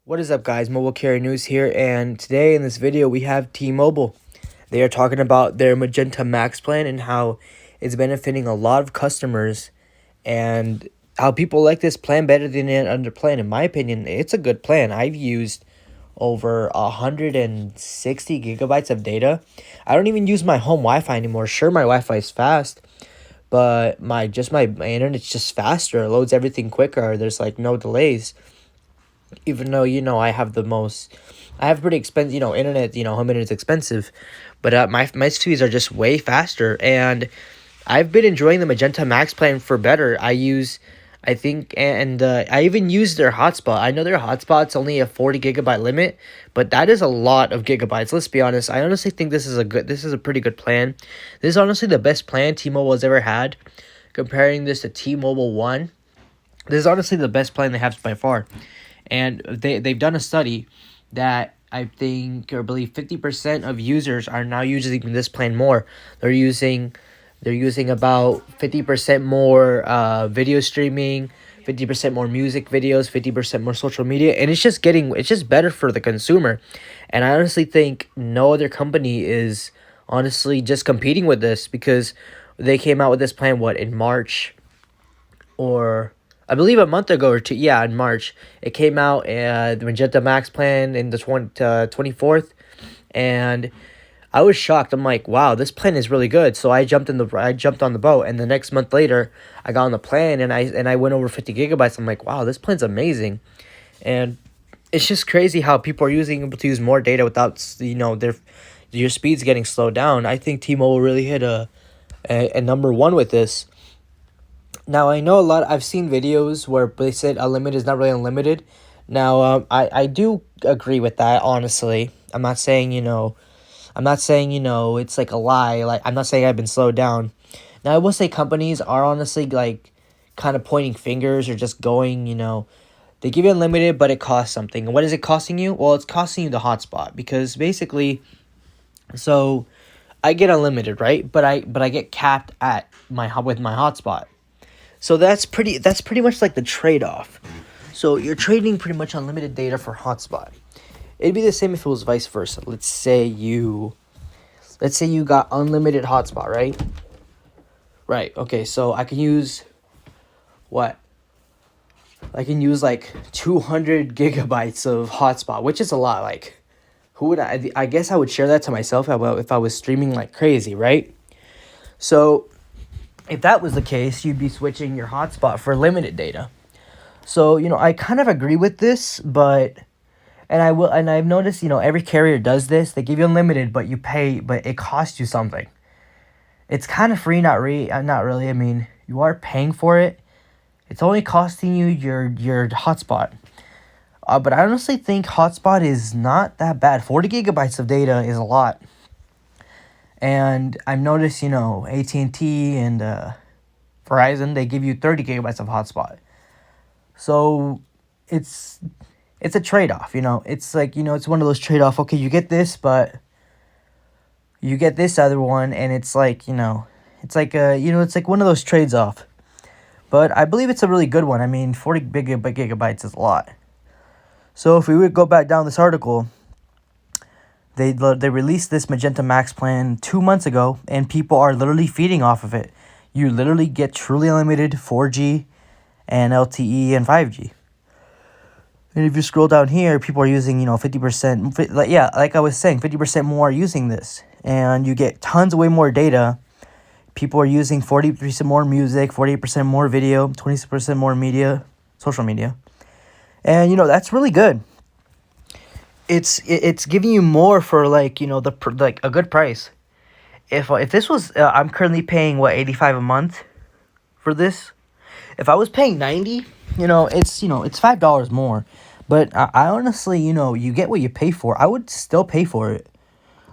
What is up, guys? Mobile Carrier News here, and today in this video we have T-Mobile. They are talking about their Magenta Max plan and how it's benefiting a lot of customers and how people like this plan better than any other plan. In my opinion, it's a good plan. I've used over 160 gigabytes of data. I don't even use my home Wi-Fi anymore. Sure, my Wi-Fi is fast, but my internet's just faster. It loads everything quicker. There's like no delays, even though I have pretty expensive, internet. Home internet's expensive, but my speeds are just way faster, and I've been enjoying the Magenta Max plan for better. I think, and I even use their hotspot. I know their hotspot's only a 40 gigabyte limit, but that is a lot of gigabytes. Let's be honest. I honestly think this is a pretty good plan. This is honestly the best plan T-Mobile has ever had. Comparing this to T-Mobile One, this is honestly the best plan they have by far. And they've done a study that I think or believe 50% of users are now using this plan more. They're using about 50% more video streaming, 50% more music videos, 50% more social media, and it's just better for the consumer. And I honestly think no other company is honestly just competing with this, because they came out with this plan in March, or I believe a month ago or two. Yeah, in March it came out, the Magenta Max plan in the 24th, and I was shocked. I'm like, wow, this plan is really good. So I jumped on the boat, and the next month later I got on the plan, and I went over 50 gigabytes. I'm like, wow, this plan's amazing. And it's just crazy how people are able to use more data without your speeds getting slowed down. I think T-Mobile really hit a number one with this. Now, I know I've seen videos where they said unlimited is not really unlimited. Now, I do agree with that, honestly. I'm not saying it's like a lie. Like, I'm not saying I've been slowed down. Now, I will say companies are honestly like kind of pointing fingers, or just going, they give you unlimited, but it costs something. And what is it costing you? Well, it's costing you the hotspot, because basically, so I get unlimited, right? But I get capped at my hotspot. So that's pretty much like the trade-off. So you're trading pretty much unlimited data for hotspot. It'd be the same if it was vice versa. Let's say you got unlimited hotspot, right? Right. Okay, so I can use what? I can use like 200 gigabytes of hotspot, which is a lot. Like, who would I guess I would share that to myself if I was streaming like crazy, right? So if that was the case, you'd be switching your hotspot for limited data. So, I kind of agree with this, but I've noticed, every carrier does this. They give you unlimited, but you pay, but it costs you something. It's kind of free, not really. I mean, you are paying for it. It's only costing you your hotspot. But I honestly think hotspot is not that bad. 40 gigabytes of data is a lot. And I've noticed, AT&T and Verizon, they give you 30 gigabytes of hotspot. So it's a trade-off, It's like, it's one of those trade-off. Okay, you get this, but you get this other one, and it's like, it's like one of those trades off. But I believe it's a really good one. I mean, 40 gigabytes is a lot. So if we would go back down this article, they released this Magenta Max plan 2 months ago, and people are literally feeding off of it. You literally get truly unlimited 4G and LTE and 5G. And if you scroll down here, people are using, 50%, like I was saying, 50% more are using this. And you get way more data. People are using 40% more music, 48% more video, 20% more social media. And, that's really good. It's giving you more for a good price. If this was, I'm currently paying $85 a month for this. If I was paying $90, it's $5 more. But I honestly, you get what you pay for. I would still pay for it.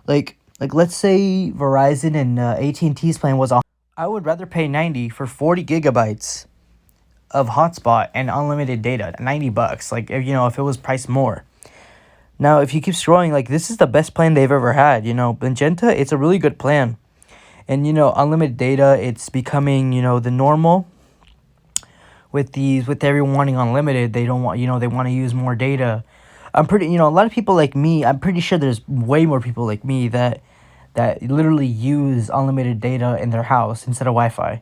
Like let's say Verizon and AT&T's plan was I would rather pay $90 for 40 gigabytes of hotspot and unlimited data. $90. Like, if it was priced more. Now, if you keep scrolling, this is the best plan they've ever had. Magenta, it's a really good plan. And, unlimited data, it's becoming, the normal. With everyone wanting unlimited, they don't want, they want to use more data. I'm pretty, a lot of people like me, I'm pretty sure there's way more people like me that literally use unlimited data in their house instead of Wi-Fi.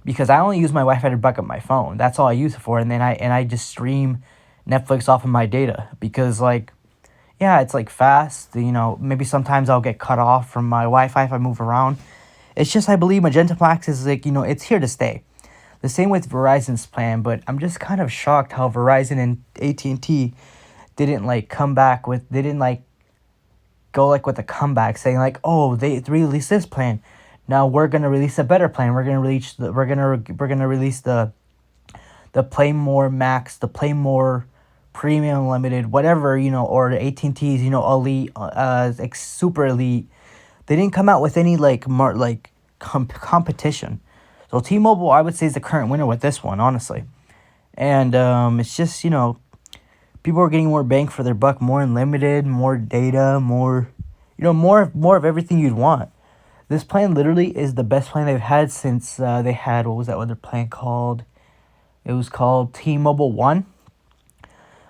Because I only use my Wi-Fi to back up my phone. That's all I use it for, and then I just stream Netflix off of my data because like yeah, it's like fast. Maybe sometimes I'll get cut off from my Wi-Fi if I move around. It's just I believe Magenta Max is like it's here to stay. The same with Verizon's plan, but I'm just kind of shocked how Verizon and AT&T didn't like come back with they didn't like go like with a comeback saying like, oh, they released this plan, now we're gonna release a better plan. We're gonna release the Play More Max, the Play More Premium Limited, whatever, or the AT&T's, Elite, like Super Elite. They didn't come out with any like competition. So T-Mobile, I would say, is the current winner with this one, honestly. And it's just people are getting more bang for their buck, more unlimited, more data, more more of everything you'd want. This plan literally is the best plan they've had since they had, what was that other plan called? It was called T-Mobile One.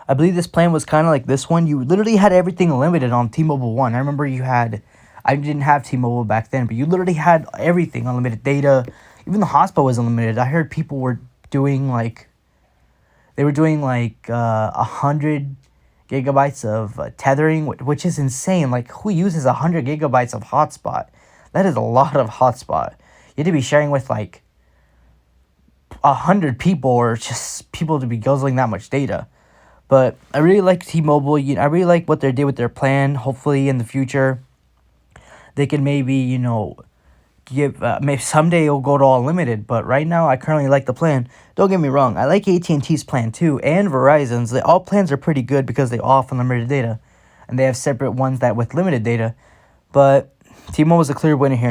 I believe this plan was kind of like this one. You literally had everything unlimited on T-Mobile One. I remember I didn't have T-Mobile back then, but you literally had everything, unlimited data. Even the hotspot was unlimited. I heard people were doing like, 100 gigabytes of tethering, which is insane. Like, who uses 100 gigabytes of hotspot? That is a lot of hotspot. You had to be sharing with like 100 people, or just people to be guzzling that much data. But I really like T-Mobile. I really like what they did with their plan. Hopefully in the future, they can maybe give maybe someday it'll go to all limited. But right now, I currently like the plan. Don't get me wrong, I like AT&T's plan too, and Verizon's. All plans are pretty good because they offer unlimited data, and they have separate ones that with limited data. But T-Mobile was a clear winner here.